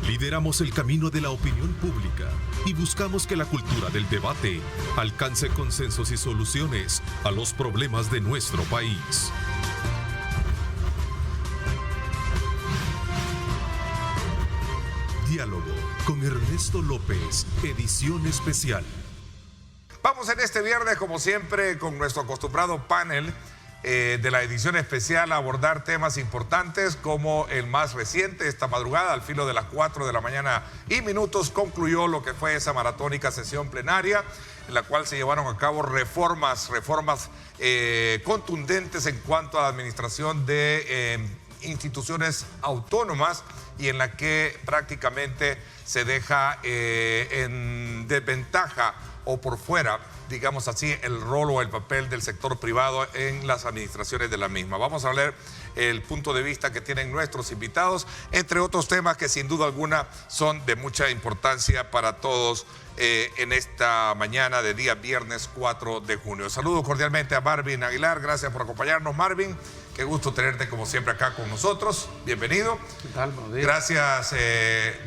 Lideramos el camino de la opinión pública y buscamos que la cultura del debate alcance consensos y soluciones a los problemas de nuestro país. Diálogo con Ernesto López, edición especial. Vamos en este viernes, como siempre, con nuestro acostumbrado panel de la edición especial a abordar temas importantes como el más reciente. Esta madrugada, al filo de las 4 de la mañana y minutos, concluyó lo que fue esa maratónica sesión plenaria en la cual se llevaron a cabo reformas contundentes en cuanto a la administración de instituciones autónomas y en la que prácticamente se deja en desventaja o por fuera, digamos así, el rol o el papel del sector privado en las administraciones de la misma. Vamos a ver el punto de vista que tienen nuestros invitados, entre otros temas que sin duda alguna son de mucha importancia para todos en esta mañana de día viernes 4 de junio. Saludo cordialmente a Marvin Aguilar, gracias por acompañarnos, Marvin. Qué gusto tenerte como siempre acá con nosotros. Bienvenido. ¿Qué tal? Buenos días. Gracias,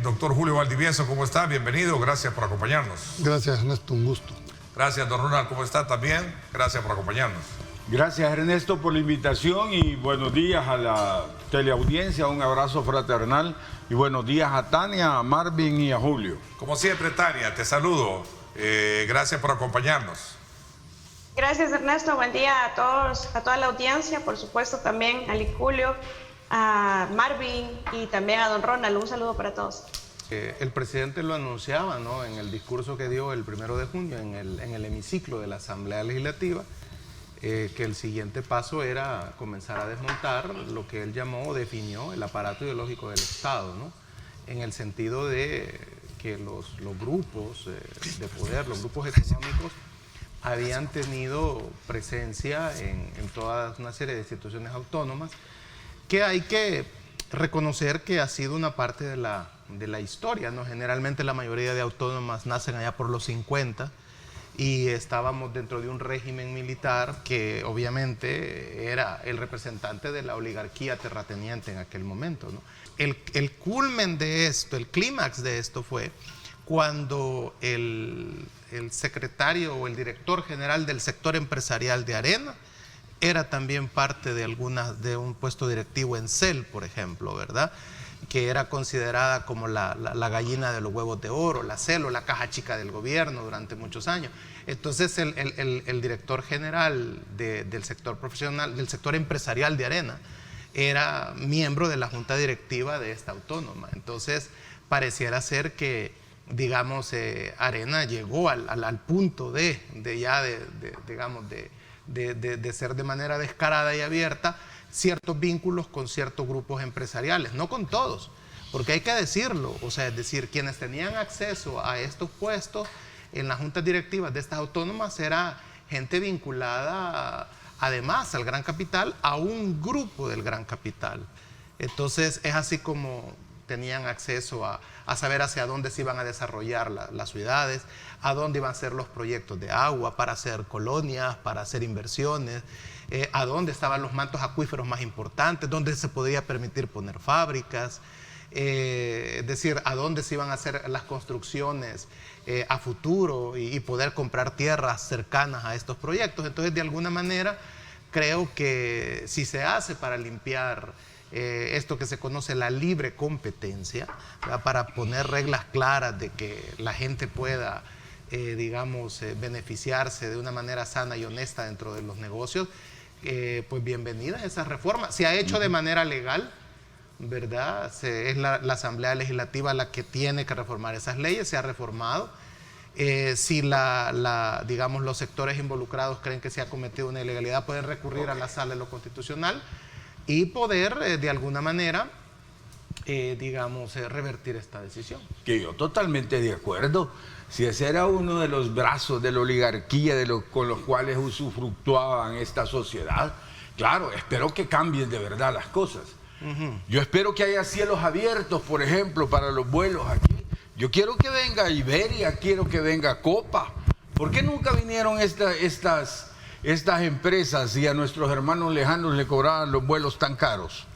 doctor Julio Valdivieso. ¿Cómo está? Bienvenido. Gracias por acompañarnos. Gracias, Ernesto. Un gusto. Gracias, don Ronald. ¿Cómo está? También. Gracias por acompañarnos. Gracias, Ernesto, por la invitación y buenos días a la teleaudiencia. Un abrazo fraternal y buenos días a Tania, a Marvin y a Julio. Como siempre, Tania, te saludo. Gracias por acompañarnos. Gracias, Ernesto. Buen día a todos, a toda la audiencia, por supuesto también a Julio, a Marvin y también a don Ronald. Un saludo para todos. El presidente lo anunciaba, ¿no?, en el discurso que dio el 1 de junio en el hemiciclo de la Asamblea Legislativa, que el siguiente paso era comenzar a desmontar lo que él llamó o definió el aparato ideológico del Estado, ¿no?, en el sentido de que los grupos de poder, los grupos económicos, habían tenido presencia en toda una serie de instituciones autónomas, que hay que reconocer que ha sido una parte de la historia, ¿no? Generalmente la mayoría de autónomas nacen allá por los 50 y estábamos dentro de un régimen militar que obviamente era el representante de la oligarquía terrateniente en aquel momento, ¿no? El culmen de esto, el clímax de esto fue cuando el secretario o el director general del sector empresarial de Arena era también parte de un puesto directivo en CEL, por ejemplo, ¿verdad?, que era considerada como la gallina de los huevos de oro, la CEL o la caja chica del gobierno durante muchos años. Entonces el director general del sector profesional, del sector empresarial de Arena, era miembro de la junta directiva de esta autónoma. Entonces pareciera ser que, digamos, Arena llegó al punto de ser de manera descarada y abierta ciertos vínculos con ciertos grupos empresariales, no con todos, porque hay que decirlo, o sea, es decir, quienes tenían acceso a estos puestos en las juntas directivas de estas autónomas era gente vinculada además al gran capital, a un grupo del gran capital. Entonces es así como tenían acceso a saber hacia dónde se iban a desarrollar las ciudades, a dónde iban a ser los proyectos de agua para hacer colonias, para hacer inversiones, a dónde estaban los mantos acuíferos más importantes, dónde se podía permitir poner fábricas, es decir, a dónde se iban a hacer las construcciones a futuro y poder comprar tierras cercanas a estos proyectos. Entonces, de alguna manera, creo que si se hace para limpiar esto que se conoce la libre competencia, ¿verdad?, para poner reglas claras de que la gente pueda, beneficiarse de una manera sana y honesta dentro de los negocios, pues bienvenida esa reforma. Se ha hecho de manera legal, ¿verdad? Es la Asamblea Legislativa la que tiene que reformar esas leyes, se ha reformado. Si los sectores involucrados creen que se ha cometido una ilegalidad, pueden recurrir a la Sala de lo Constitucional y poder, de alguna manera, revertir esta decisión. Que yo totalmente de acuerdo. Si ese era uno de los brazos de la oligarquía con los cuales usufructuaban esta sociedad, claro, espero que cambien de verdad las cosas. Yo espero que haya cielos abiertos, por ejemplo, para los vuelos aquí. Yo quiero que venga Iberia, quiero que venga Copa. ¿Por qué nunca vinieron estas empresas y a nuestros hermanos lejanos le cobraban los vuelos tan caros?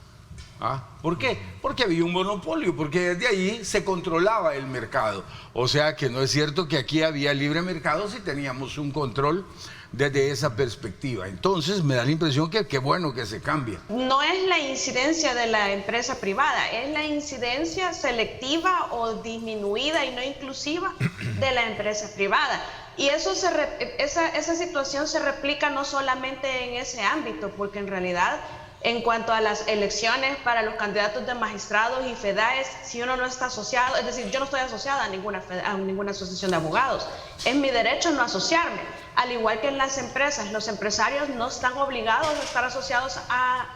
¿Por qué? Porque había un monopolio, porque desde ahí se controlaba el mercado. O sea que no es cierto que aquí había libre mercado si teníamos un control desde esa perspectiva. Entonces me da la impresión que qué bueno que se cambia. No es la incidencia de la empresa privada, es la incidencia selectiva o disminuida y no inclusiva de la empresa privada. Y eso esa situación se replica no solamente en ese ámbito, porque en realidad, en cuanto a las elecciones para los candidatos de magistrados y FEDAES, si uno no está asociado, es decir, yo no estoy asociada a ninguna asociación de abogados, es mi derecho no asociarme. Al igual que en las empresas, los empresarios no están obligados a estar asociados a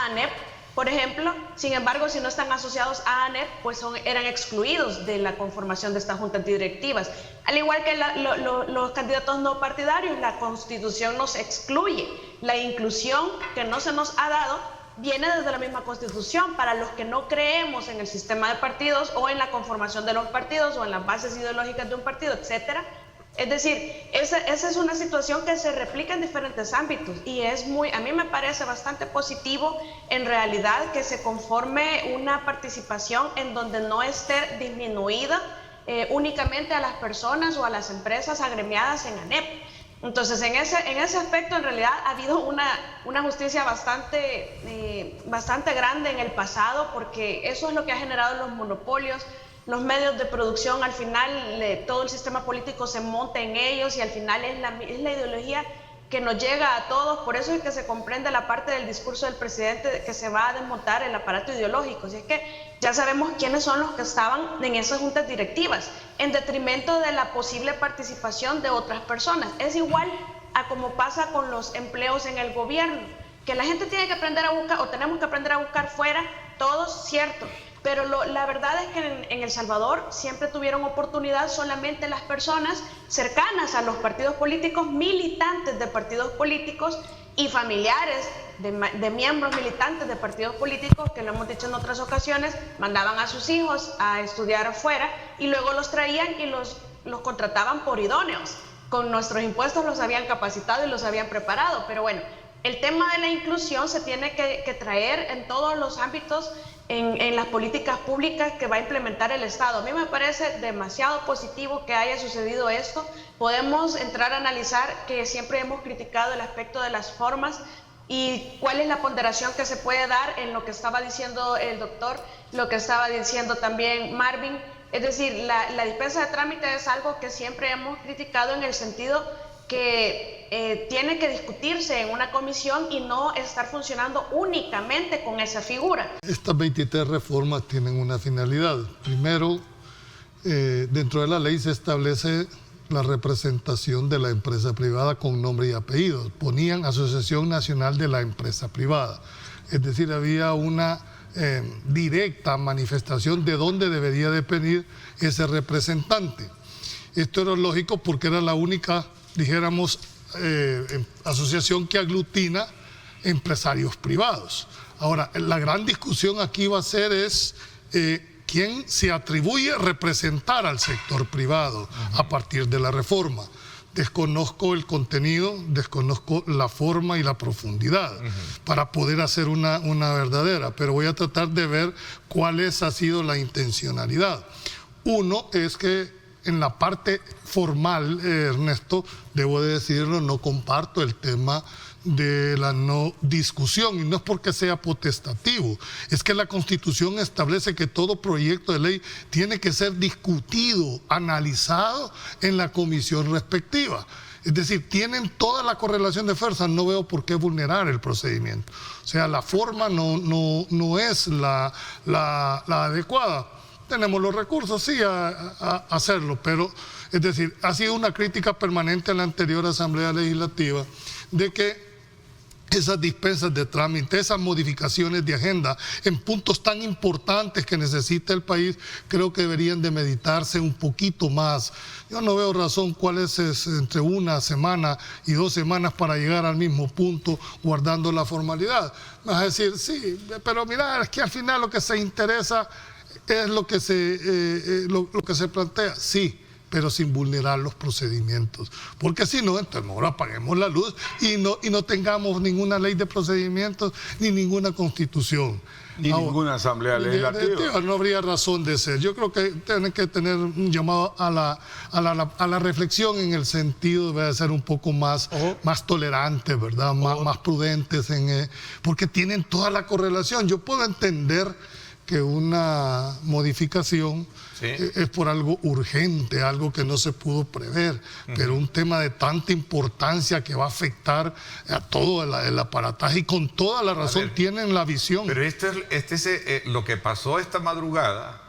ANEP, por ejemplo. Sin embargo, si no están asociados a ANEP, pues eran excluidos de la conformación de estas juntas directivas. Al igual que los candidatos no partidarios, la Constitución nos excluye. La inclusión que no se nos ha dado viene desde la misma Constitución. Para los que no creemos en el sistema de partidos o en la conformación de los partidos o en las bases ideológicas de un partido, etcétera. Es decir, esa es una situación que se replica en diferentes ámbitos y a mí me parece bastante positivo en realidad que se conforme una participación en donde no esté disminuida únicamente a las personas o a las empresas agremiadas en ANEP. Entonces, en ese aspecto, en realidad, ha habido una justicia bastante grande en el pasado, porque eso es lo que ha generado los monopolios. Los medios de producción, al final, todo el sistema político se monta en ellos y al final es la ideología que nos llega a todos. Por eso es que se comprende la parte del discurso del presidente de que se va a desmontar el aparato ideológico. Así es que ya sabemos quiénes son los que estaban en esas juntas directivas, en detrimento de la posible participación de otras personas. Es igual a como pasa con los empleos en el gobierno, que la gente tiene que aprender a buscar, o tenemos que aprender a buscar fuera, todos, cierto. Pero la verdad es que en El Salvador siempre tuvieron oportunidad solamente las personas cercanas a los partidos políticos, militantes de partidos políticos y familiares de miembros militantes de partidos políticos, que lo hemos dicho en otras ocasiones, mandaban a sus hijos a estudiar afuera y luego los traían y los contrataban por idóneos. Con nuestros impuestos los habían capacitado y los habían preparado. Pero bueno, el tema de la inclusión se tiene que traer en todos los ámbitos, en las políticas públicas que va a implementar el Estado. A mí me parece demasiado positivo que haya sucedido esto. Podemos entrar a analizar que siempre hemos criticado el aspecto de las formas y cuál es la ponderación que se puede dar en lo que estaba diciendo el doctor, lo que estaba diciendo también Marvin. Es decir, la dispensa de trámite es algo que siempre hemos criticado en el sentido que tiene que discutirse en una comisión y no estar funcionando únicamente con esa figura. Estas 23 reformas tienen una finalidad. Primero, dentro de la ley se establece la representación de la empresa privada con nombre y apellido. Ponían Asociación Nacional de la Empresa Privada. Es decir, había una directa manifestación de dónde debería de venir ese representante. Esto era lógico porque era la única, dijéramos, asociación que aglutina empresarios privados. Ahora, la gran discusión aquí va a ser quién se atribuye representar al sector privado a partir de la reforma. Desconozco el contenido, desconozco la forma y la profundidad para poder hacer una verdadera, pero voy a tratar de ver cuál ha sido la intencionalidad. Uno es que en la parte formal, Ernesto, debo de decirlo, no comparto el tema de la no discusión, y no es porque sea potestativo, es que la Constitución establece que todo proyecto de ley tiene que ser discutido, analizado en la comisión respectiva. Es decir, tienen toda la correlación de fuerzas, no veo por qué vulnerar el procedimiento. O sea, la forma no es la adecuada. Tenemos los recursos, sí, a hacerlo, pero, es decir, ha sido una crítica permanente en la anterior Asamblea Legislativa de que esas dispensas de trámite, esas modificaciones de agenda en puntos tan importantes que necesita el país, creo que deberían de meditarse un poquito más. Yo no veo razón cuál es entre una semana y 2 semanas para llegar al mismo punto guardando la formalidad. Me vas a decir, sí, pero mira, es que al final lo que se interesa es lo que se plantea, sí, pero sin vulnerar los procedimientos. Porque si no, entonces mejor apaguemos la luz y no tengamos ninguna ley de procedimientos ni ninguna constitución. Ni ninguna asamblea legislativa. No habría razón de ser. Yo creo que tienen que tener un llamado a la reflexión en el sentido de ser un poco más tolerantes, ¿verdad? Más prudentes, porque tienen toda la correlación. Yo puedo entender que una modificación es por algo urgente, algo que no se pudo prever, pero un tema de tanta importancia que va a afectar a todo el aparataje, y con toda la razón tienen la visión. Pero lo que pasó esta madrugada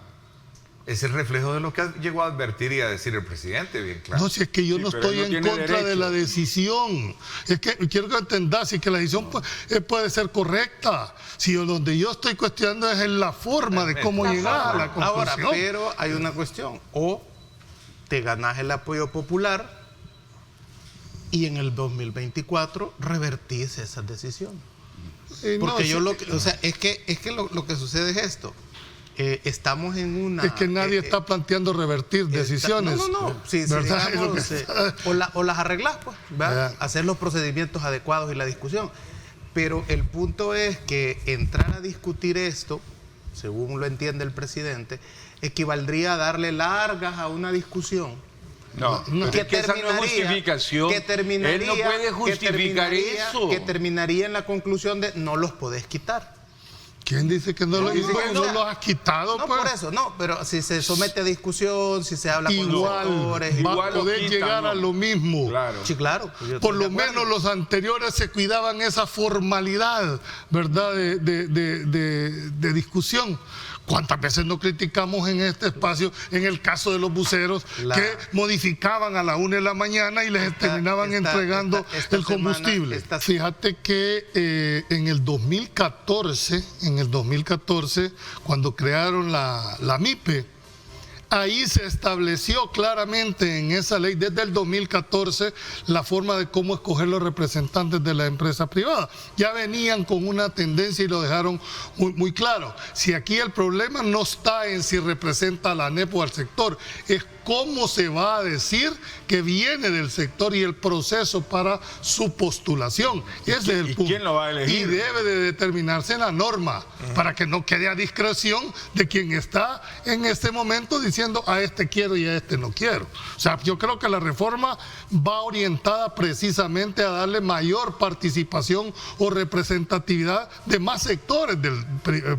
es el reflejo de lo que llegó a advertir y a decir el presidente, bien claro. No, si es que yo no estoy en contra de la decisión. Es que quiero que entendas que la decisión puede ser correcta. Si donde yo estoy cuestionando es en la forma de cómo llegar a la conclusión. Ahora, pero hay una cuestión. O te ganas el apoyo popular y en el 2024 revertís esa decisión. Porque es que lo que sucede es esto. Estamos en una... Es que nadie está planteando revertir decisiones. No. Si digamos, o las arreglas, pues, hacer los procedimientos adecuados y la discusión. Pero el punto es que entrar a discutir esto, según lo entiende el presidente, equivaldría a darle largas a una discusión. No, que esa no es justificación. Él no puede justificar eso. Que terminaría en la conclusión de no los podés quitar. ¿Quién dice que no lo has quitado? No, pues? por eso, no, pero si se somete a discusión, si se habla con los sectores, va a poder llegar a lo mismo. Claro. Sí, claro. Por lo menos los anteriores se cuidaban esa formalidad, ¿verdad?, de discusión. ¿Cuántas veces no criticamos en este espacio, en el caso de los buceros, que modificaban a la 1 de la mañana y les terminaban entregando el combustible? Fíjate que en el 2014, cuando crearon la MIPE, ahí se estableció claramente en esa ley desde el 2014 la forma de cómo escoger los representantes de la empresa privada. Ya venían con una tendencia y lo dejaron muy claro. Si aquí el problema no está en si representa a la ANEP o al sector, es cómo se va a decir que viene del sector y el proceso para su postulación. Ese es el punto. ¿Quién lo va a elegir? Y debe de determinarse en la norma para que no quede a discreción de quien está en este momento diciendo a este quiero y a este no quiero. O sea, yo creo que la reforma va orientada precisamente a darle mayor participación o representatividad de más sectores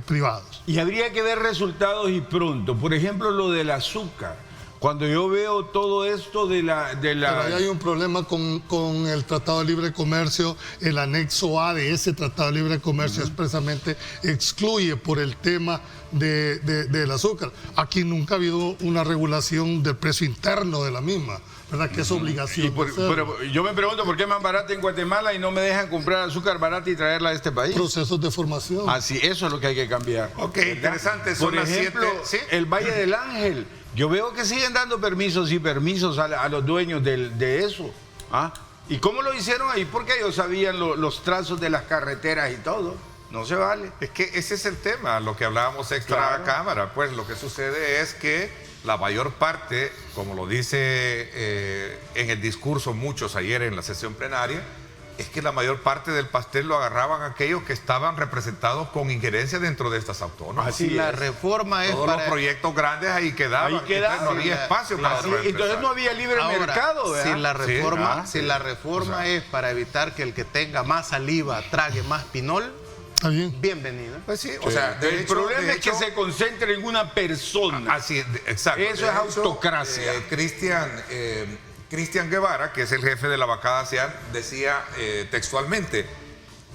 privados. Y habría que ver resultados y pronto. Por ejemplo, lo del azúcar. Cuando yo veo todo esto de la... Pero ahí hay un problema con el Tratado de Libre Comercio. El anexo A de ese Tratado de Libre Comercio expresamente excluye por el tema del azúcar. Aquí nunca ha habido una regulación del precio interno de la misma, ¿verdad? Que es obligación. Pero yo me pregunto por qué es más barata en Guatemala y no me dejan comprar azúcar barata y traerla a este país. Procesos de formación. Así, eso es lo que hay que cambiar. Ok, interesante. Por ejemplo, el Valle del Ángel. Yo veo que siguen dando permisos y permisos a los dueños de eso. ¿Ah? ¿Y cómo lo hicieron ahí? Porque ellos sabían los trazos de las carreteras y todo. No se vale. Es que ese es el tema, lo que hablábamos extra cámara. Pues lo que sucede es que la mayor parte, como lo dice en el discurso muchos ayer en la sesión plenaria, es que la mayor parte del pastel lo agarraban aquellos que estaban representados con injerencia dentro de estas autónomas. Así la reforma es todos los proyectos grandes ahí quedaban. Entonces no había espacio para otros entonces no había libre mercado, ¿verdad? Si la reforma es para evitar que el que tenga más saliva trague más pinol, ¿está bien? Bienvenido. Pues sí, o sea, el problema es que se concentre en una persona. Así, exacto. Eso es autocracia. Cristian Guevara, que es el jefe de la bancada ASEAN, decía textualmente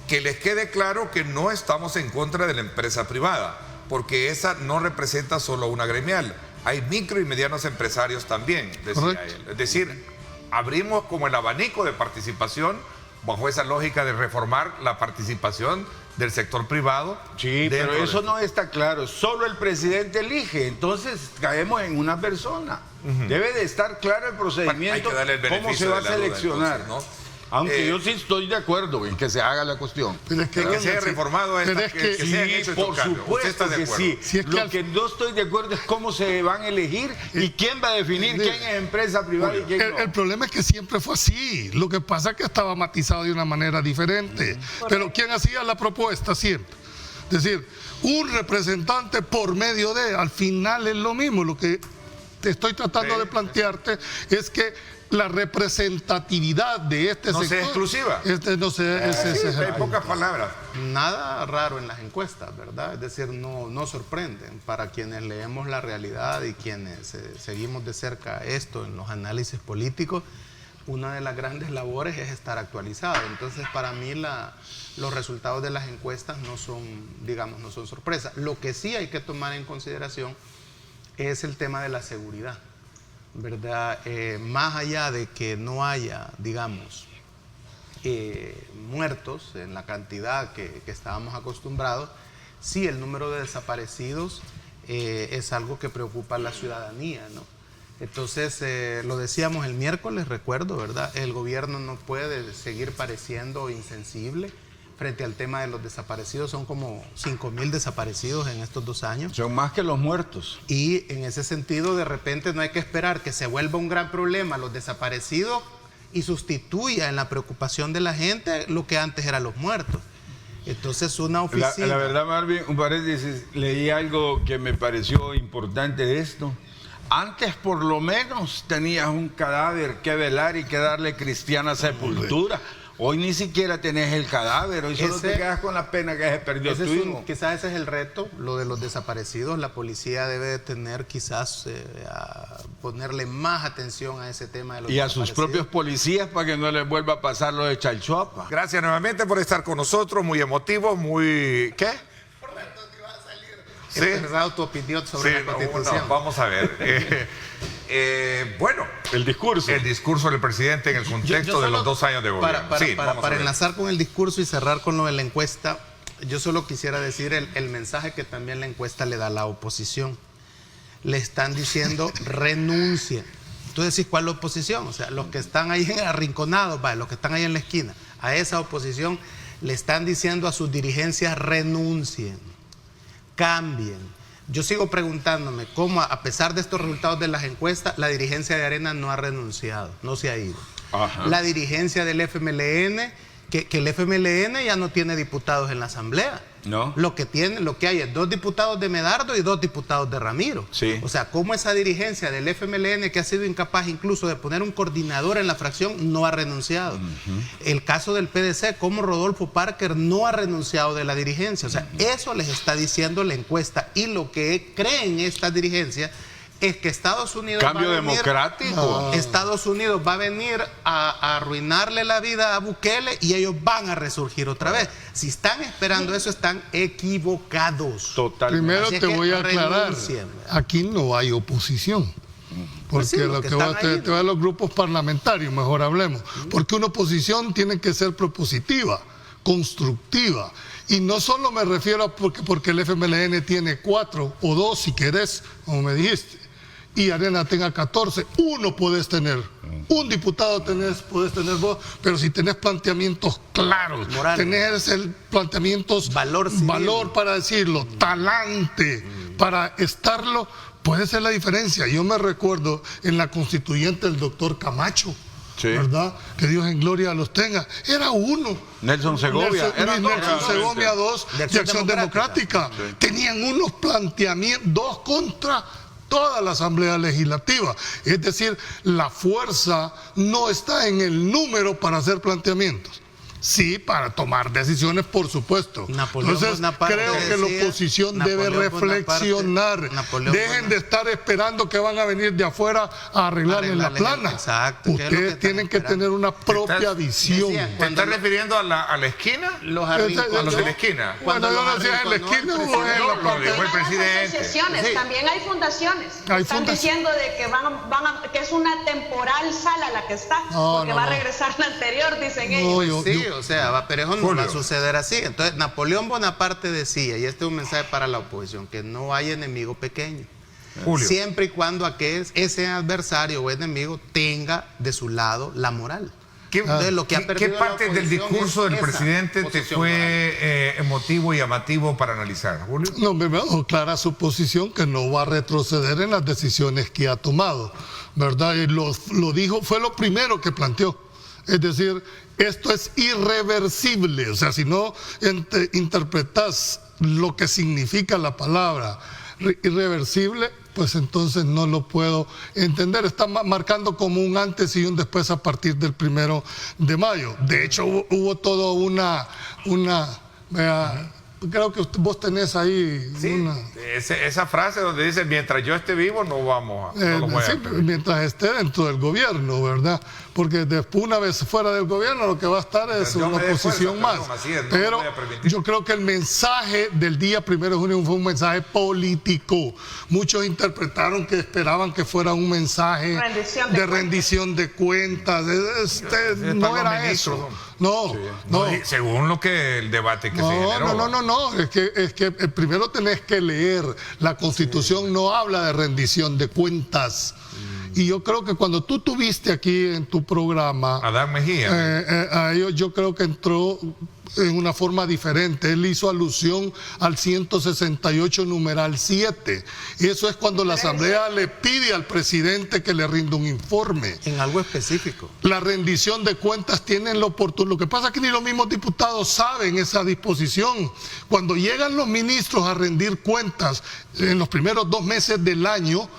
que les quede claro que no estamos en contra de la empresa privada, porque esa no representa solo una gremial. Hay micro y medianos empresarios también, decía él. Es decir, abrimos como el abanico de participación bajo esa lógica de reformar la participación del sector privado. Sí, pero eso no está claro. Solo el presidente elige, entonces caemos en una persona. Debe de estar claro el procedimiento, cómo se va a seleccionar. Entonces, ¿no? Aunque yo sí estoy de acuerdo en que se haga la cuestión. Pero es que se haya reformado que se hayan hecho por supuesto que sí. Lo que no estoy de acuerdo es cómo se van a elegir y quién va a definir quién es empresa privada y quién no. El problema es que siempre fue así. Lo que pasa es que estaba matizado de una manera diferente. Pero ¿quién hacía la propuesta siempre? Es decir, un representante por medio de, al final es lo mismo. Lo que te estoy tratando de plantearte es que la representatividad de este sector... No sea exclusiva. En pocas palabras. Nada raro en las encuestas, ¿verdad? Es decir, no sorprenden. Para quienes leemos la realidad y quienes seguimos de cerca esto en los análisis políticos, una de las grandes labores es estar actualizado. Entonces, para mí los resultados de las encuestas no son sorpresa. Lo que sí hay que tomar en consideración es el tema de la seguridad, ¿verdad? Más allá de que no haya, digamos, muertos en la cantidad que estábamos acostumbrados, sí el número de desaparecidos es algo que preocupa a la ciudadanía, ¿no? Entonces, lo decíamos el miércoles, recuerdo, ¿verdad? El gobierno no puede seguir pareciendo insensible frente al tema de los desaparecidos. Son como 5.000 desaparecidos en estos 2 años. Son más que los muertos. Y en ese sentido, de repente no hay que esperar que se vuelva un gran problema los desaparecidos y sustituya en la preocupación de la gente lo que antes eran los muertos. Entonces, una oficina... La verdad, Marvin, un paréntesis, leí algo que me pareció importante de esto. Antes, por lo menos, tenías un cadáver que velar y que darle cristiana sepultura. Hoy ni siquiera tenés el cadáver, hoy solo te quedas con la pena que se perdió tu hijo. Quizás ese es el reto, lo de los desaparecidos. La policía debe de tener quizás ponerle más atención a ese tema de los desaparecidos. Y a sus propios policías para que no les vuelva a pasar lo de Chalchuapa. Gracias nuevamente por estar con nosotros, muy emotivo, muy... ¿Qué? ¿Sí? ¿Has dado tu opinión sobre la Constitución? No, vamos a ver. Bueno, el discurso del presidente en el contexto de los 2 años de gobierno. Para enlazar con el discurso y cerrar con lo de la encuesta, yo solo quisiera decir el mensaje que también la encuesta le da a la oposición. Le están diciendo renuncien. Tú decís, ¿cuál es la oposición? O sea, los que están ahí arrinconados, los que están ahí en la esquina, a esa oposición le están diciendo a sus dirigencias renuncien, cambien. Yo sigo preguntándome cómo, a pesar de estos resultados de las encuestas, la dirigencia de Arena no ha renunciado, no se ha ido. Ajá. La dirigencia del FMLN, que el FMLN ya no tiene diputados en la Asamblea. No. Lo que hay es 2 diputados de Medardo y 2 diputados de Ramiro. Sí. O sea, cómo esa dirigencia del FMLN, que ha sido incapaz incluso de poner un coordinador en la fracción, no ha renunciado. El caso del PDC, cómo Rodolfo Parker no ha renunciado de la dirigencia. O sea, eso les está diciendo la encuesta. Y lo que creen estas dirigencias es que Estados Unidos Estados Unidos va a venir a arruinarle la vida a Bukele y ellos van a resurgir otra vez. Si están esperando eso, están equivocados. Totalmente. Primero te voy a aclarar, aquí no hay oposición. Porque lo que va a los grupos parlamentarios, mejor hablemos. Porque una oposición tiene que ser propositiva, constructiva. Y no solo me refiero a porque el FMLN tiene 4 o 2, si querés, como me dijiste, y Arena tenga 14, uno puedes tener. Un diputado puedes tener vos, pero si tenés planteamientos claros, tenés valor para decirlo, talante para estarlo, puede ser la diferencia. Yo me recuerdo en la constituyente del doctor Camacho, ¿verdad? Que Dios en gloria los tenga. Era uno. Nelson Segovia. Nelson Segovia, 2 de Acción Democrática. Sí. Tenían unos planteamientos, 2 contra toda la Asamblea Legislativa. Es decir, la fuerza no está en el número para hacer planteamientos. Sí, para tomar decisiones, por supuesto. Entonces, creo que la oposición debe reflexionar. Dejen de estar esperando que van a venir de afuera a arreglar en la plana. Exacto. Ustedes tienen que tener una propia visión. ¿Te estás refiriendo a la esquina? ¿A los de la esquina? Bueno, yo no sé en la esquina o en la parte. Lo dijo el presidente. Sí. También hay fundaciones. Están diciendo de que que es una temporal sala la que está, porque va a regresar la anterior, dicen ellos. O sea, pero eso no va a suceder así. Entonces, Napoleón Bonaparte decía, y este es un mensaje para la oposición, que no hay enemigo pequeño. Siempre y cuando ese adversario o enemigo tenga de su lado la moral. ¿Qué parte del discurso del presidente te fue emotivo y llamativo para analizar, Julio? No, me dejó clara su posición, que no va a retroceder en las decisiones que ha tomado, ¿verdad? Y lo dijo, fue lo primero que planteó. Es decir, esto es irreversible. O sea, si no interpretas lo que significa la palabra irreversible, pues entonces no lo puedo entender. Está marcando como un antes y un después a partir del 1 de mayo. De hecho, hubo toda creo que vos tenés ahí esa frase donde dice, mientras yo esté vivo no vamos a... No lo voy a mientras esté dentro del gobierno, ¿verdad? Porque después, una vez fuera del gobierno, lo que va a estar es una oposición más. Pero yo creo que el mensaje del día 1 de junio fue un mensaje político. Muchos interpretaron que esperaban que fuera un mensaje de rendición de cuentas. No era eso. No. Según lo que el debate que se generó. No. Es que primero tenés que leer. La Constitución no habla de rendición de cuentas. Y yo creo que cuando tú tuviste aquí en tu programa Adán Mejía, yo creo que entró en una forma diferente. Él hizo alusión al 168 numeral 7. Y eso es cuando la Asamblea le pide al presidente que le rinda un informe. En algo específico. La rendición de cuentas tienen la oportunidad. Lo que pasa es que ni los mismos diputados saben esa disposición. Cuando llegan los ministros a rendir cuentas en los primeros 2 meses del año,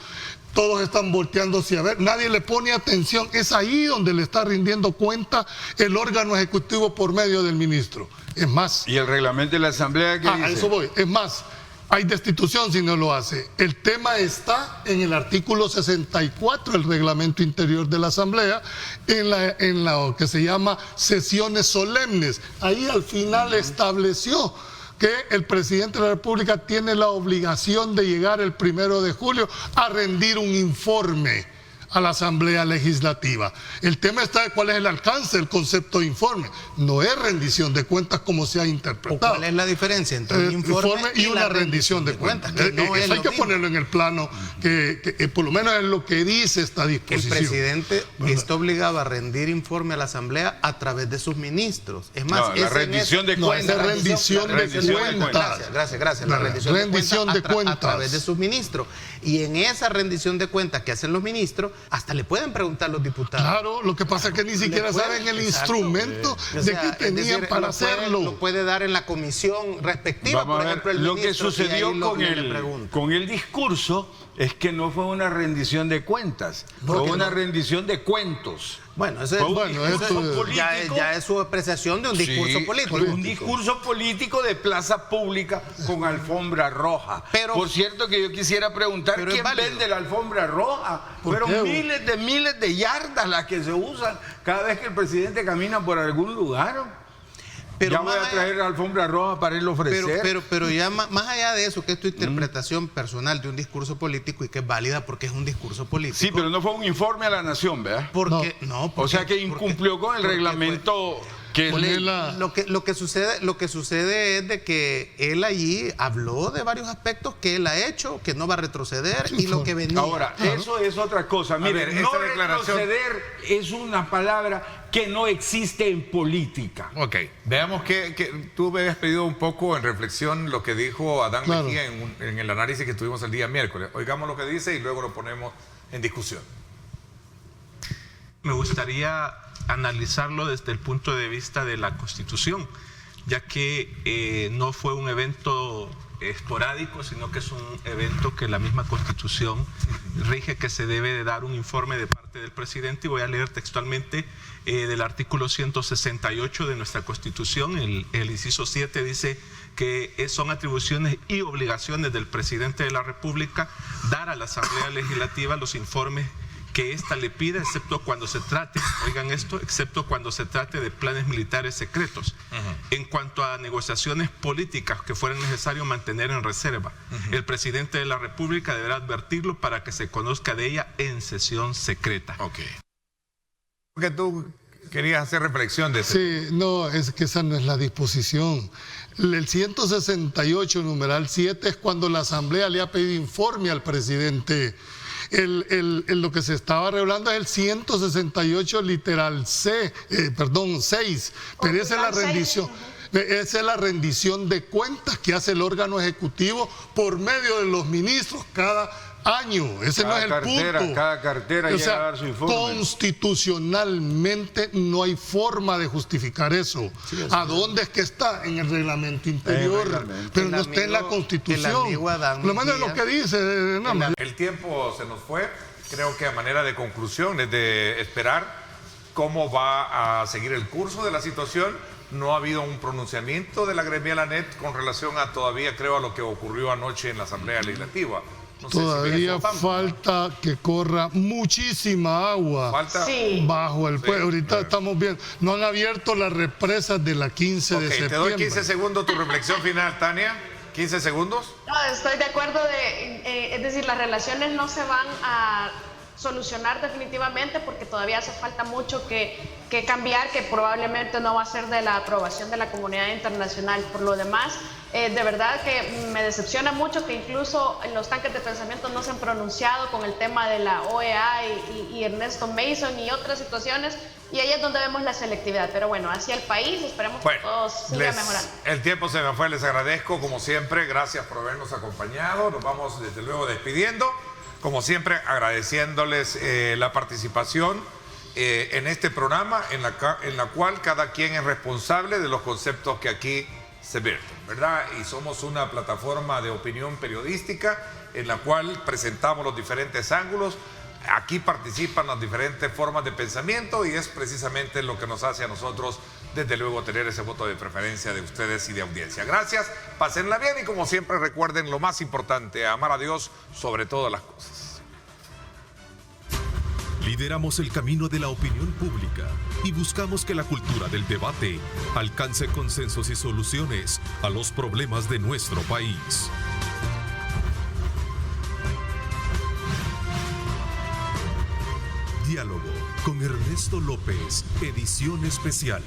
todos están volteándose a ver, nadie le pone atención. Es ahí donde le está rindiendo cuenta el órgano ejecutivo por medio del ministro. Es más... ¿Y el reglamento de la Asamblea qué dice? A eso voy. Es más, hay destitución si no lo hace. El tema está en el artículo 64 del reglamento interior de la Asamblea, en lo que se llama sesiones solemnes. Ahí al final estableció que el presidente de la República tiene la obligación de llegar el 1 de julio a rendir un informe a la Asamblea Legislativa. El tema está de cuál es el alcance del concepto de informe. No es rendición de cuentas como se ha interpretado. ¿Cuál es la diferencia entre un informe y una rendición de cuentas? Eso hay que ponerlo en el plano, que por lo menos es lo que dice esta disposición. El presidente está obligado a rendir informe a la Asamblea a través de sus ministros. Es más, la rendición de cuentas. No, es rendición de cuentas. Gracias. La rendición de cuentas a través de sus ministros. Y en esa rendición de cuentas que hacen los ministros, hasta le pueden preguntar los diputados. Claro, lo que pasa es que ni siquiera saben el instrumento de que tenían para hacerlo. Lo puede dar en la comisión respectiva. Vamos, por ejemplo, lo que sucedió con el discurso es que no fue una rendición de cuentas, fue una rendición de cuentos. Bueno, ya es su apreciación de un discurso político. Un discurso político de plaza pública con alfombra roja. Pero, por cierto que yo quisiera preguntar quién vende la alfombra roja. Fueron miles de yardas las que se usan cada vez que el presidente camina por algún lugar. Pero ya voy a traer la alfombra roja para irlo a ofrecer. Pero ya más allá de eso, que es tu interpretación personal de un discurso político y que es válida porque es un discurso político. Sí, pero no fue un informe a la nación, ¿verdad? O sea que incumplió con el reglamento que es ley. Lo que sucede es de que él allí habló de varios aspectos que él ha hecho, que no va a retroceder y lo que venía. Ahora, eso es otra cosa. Mire, no retroceder es una palabra que no existe en política. Ok, veamos que tú me habías pedido un poco en reflexión lo que dijo Adán Mejía en el análisis que tuvimos el día miércoles. Oigamos lo que dice y luego lo ponemos en discusión. Me gustaría analizarlo desde el punto de vista de la Constitución, ya que no fue un evento esporádico, sino que es un evento que la misma Constitución rige, que se debe de dar un informe de parte del presidente. Y voy a leer textualmente del artículo 168 de nuestra Constitución. El inciso 7 dice que son atribuciones y obligaciones del presidente de la República dar a la Asamblea Legislativa los informes que ésta le pida, excepto cuando se trate, oigan esto, excepto cuando se trate de planes militares secretos. En cuanto a negociaciones políticas que fueran necesario mantener en reserva, el presidente de la República deberá advertirlo para que se conozca de ella en sesión secreta. Ok. Porque tú querías hacer reflexión de eso. Sí, no, es que esa no es la disposición. El 168, numeral 7, es cuando la Asamblea le ha pedido informe al presidente. Lo que se estaba revelando es el 168 literal 6, pero esa es la rendición. Esa es la rendición de cuentas que hace el órgano ejecutivo por medio de los ministros cada año. Ese no es el punto. Cada cartera llega a dar su informe. Constitucionalmente no hay forma de justificar eso. Sí, ¿a dónde es que está? En el reglamento interior, pero no está en la Constitución. Lo menos es lo que dice. El tiempo se nos fue. Creo que a manera de conclusión es de esperar cómo va a seguir el curso de la situación. No ha habido un pronunciamiento de la gremial ANET con relación a todavía, creo, a lo que ocurrió anoche en la Asamblea Legislativa. No sé todavía si falta que corra muchísima agua bajo el pueblo. Ahorita estamos viendo, no han abierto las represas de la 15 de septiembre. Te doy 15 segundos tu reflexión final, Tania. 15 segundos. No, estoy de acuerdo, es decir, las relaciones no se van a solucionar definitivamente porque todavía hace falta mucho que cambiar, que probablemente no va a ser de la aprobación de la comunidad internacional. Por lo demás, de verdad que me decepciona mucho que incluso en los tanques de pensamiento no se han pronunciado con el tema de la OEA y Ernesto Mason y otras situaciones, y ahí es donde vemos la selectividad. Pero bueno, hacia el país esperemos que todo siga mejorando. El tiempo se me fue, les agradezco como siempre, gracias por habernos acompañado, nos vamos desde luego despidiendo. Como siempre, agradeciéndoles la participación en este programa, en la cual cada quien es responsable de los conceptos que aquí se vierten, ¿verdad? Y somos una plataforma de opinión periodística en la cual presentamos los diferentes ángulos. Aquí participan las diferentes formas de pensamiento y es precisamente lo que nos hace a nosotros, desde luego, tener ese voto de preferencia de ustedes y de audiencia. Gracias, pásenla bien y como siempre recuerden lo más importante, amar a Dios sobre todas las cosas. Lideramos el camino de la opinión pública y buscamos que la cultura del debate alcance consensos y soluciones a los problemas de nuestro país. Diálogo con Ernesto López, edición especial.